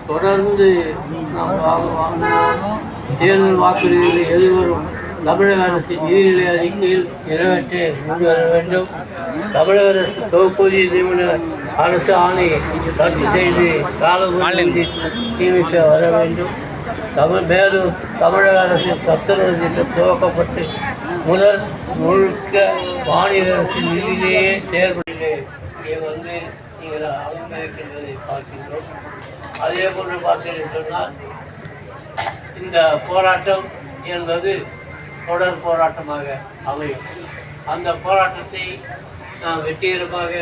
தொடர்ந்து நாம் தேர்தல் வாக்குறுதிகளை எதிர்வரும் தமிழக அரசின் நிதிநிலை அறிக்கையில் நிறைவேற்றி கொண்டு வர வேண்டும். தமிழக அரசு தொகுப்பூதிய நியமன அரசு ஆணை ரத்து செய்து காலமுறை நியமிக்க வர வேண்டும். மேலும் தமிழக அரசின் சத்துணவு திட்டம் துவக்கப்பட்டு முதல் முழுக்க மாநில அரசின் நிதியிலேயே செயல்படுகிறது நீங்கள் அலங்கரிக்கின்றதை பார்க்கின்றோம். அதே போன்று பார்த்தீர்கள் சொன்னால் இந்த போராட்டம் என்பது தொடர் போராட்டமாக அமையும். அந்த போராட்டத்தை நாம் வெற்றிகரமாக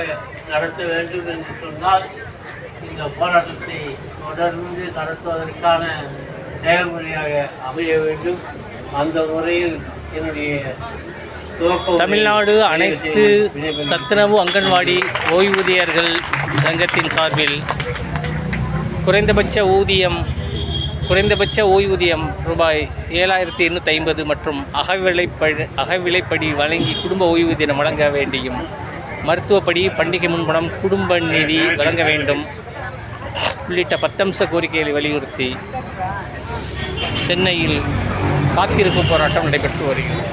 நடத்த வேண்டும் என்று சொன்னால் இந்த போராட்டத்தை தொடர்ந்து நடத்துவதற்கான செயல்முறையாக அமைய வேண்டும். அந்த முறையில் என்னுடைய தமிழ்நாடு அனைத்து சத்துணவு அங்கன்வாடி ஓய்வூதியர்கள் சங்கத்தின் சார்பில் குறைந்தபட்ச ஓய்வூதியம் ரூபாய் 7,850 மற்றும் அகவிலைப்படி வழங்கி குடும்ப ஓய்வூதியம் வழங்க வேண்டியும், மருத்துவப்படி, பண்டிகை முன்பணம், குடும்ப நிதி வழங்க வேண்டும் உள்ளிட்ட 10 அம்ச கோரிக்கைகளை வலியுறுத்தி சென்னையில் காத்திருப்பு போராட்டம் நடைபெற்று வருகிறது.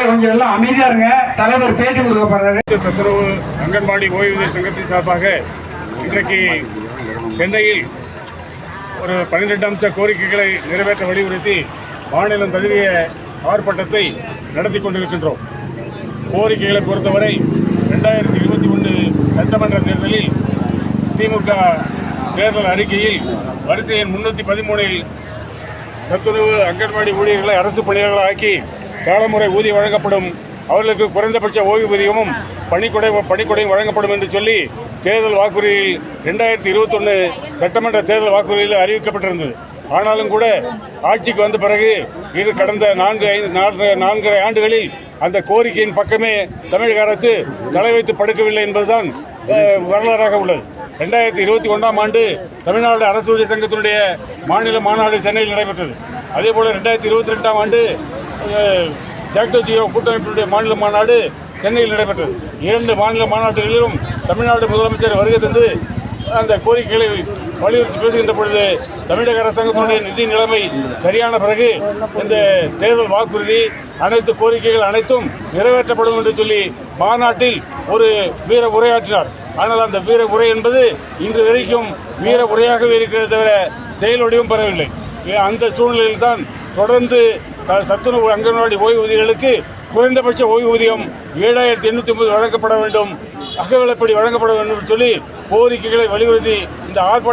கொஞ்சம் எல்லாம் அமைதியா இருங்க. தலைவர் பேட்டி கொடுக்க போறாரு. சத்துணவு அங்கன்வாடி ஓய்வூதிய சங்கத்தின் சார்பாக இன்றைக்கு சென்னையில் ஒரு 12 அம்ச கோரிக்கைகளை நிறைவேற்ற வலியுறுத்தி மாநிலம் தழுவிய ஆர்ப்பாட்டத்தை நடத்தி கொண்டிருக்கின்றோம். கோரிக்கைகளை பொறுத்தவரை 2021 சட்டமன்ற தேர்தலில் திமுக தேர்தல் அறிக்கையில் வரிசை எண் 313இல் சத்துணவு அங்கன்வாடி ஊழியர்களை அரசு பணியாளர்களாக்கி காலமுறை ஊதியம் வழங்கப்படும், அவர்களுக்கு குறைந்தபட்ச ஓய்வூதியமும் பணிக்கொடையும் வழங்கப்படும் என்று சொல்லி தேர்தல் வாக்குறுதியில் 2021 சட்டமன்ற தேர்தல் வாக்குறுதியில் அறிவிக்கப்பட்டிருந்தது. ஆனாலும் கூட ஆட்சிக்கு வந்த பிறகு இது கடந்த 4 ஆண்டுகளில் அந்த கோரிக்கையின் பக்கமே தமிழக அரசு தலை வைத்து படுக்கவில்லை என்பதுதான் வரலாறாக உள்ளது. 2021ஆம் ஆண்டு தமிழ்நாடு அரசு ஊழியர் சங்கத்தினுடைய மாநில மாநாடு சென்னையில் நடைபெற்றது. அதேபோல் 2022ஆம் ஆண்டு ஜாக்டோ ஜியோ கூட்டமைப்பினுடைய மாநில மாநாடு சென்னையில் நடைபெற்றது. 2 மாநில மாநாடுகளிலும் தமிழ்நாடு முதலமைச்சர் வருகை தந்து அந்த கோரிக்கைகளை வலியுறுத்தி பேசுகின்ற பொழுது தமிழக அரசாங்கத்தினுடைய நிதி நிலைமை சரியான பிறகு இந்த தேர்தல் வாக்குறுதி அனைத்து கோரிக்கைகள் அனைத்தும் நிறைவேற்றப்படும் என்று சொல்லி மாநாட்டில் ஒரு வீர உரையாற்றினார். ஆனால் அந்த வீர உரை என்பது இன்று வரைக்கும் வீர உரையாகவே இருக்கிறது தவிர செயல் வடிவம் பெறவில்லை. அந்த சூழ்நிலையில் தான் தொடர்ந்து சத்துணவு அங்கன்வாடி ஓய்வூதியர்களுக்கு குறைந்தபட்ச ஓய்வூதியம் 7,850 வழங்கப்பட வேண்டும், அகவிலைப்படி வழங்கப்பட வேண்டும் என்று சொல்லி கோரிக்கைகளை வலியுறுத்தி இந்த ஆர்ப்பாட்டம்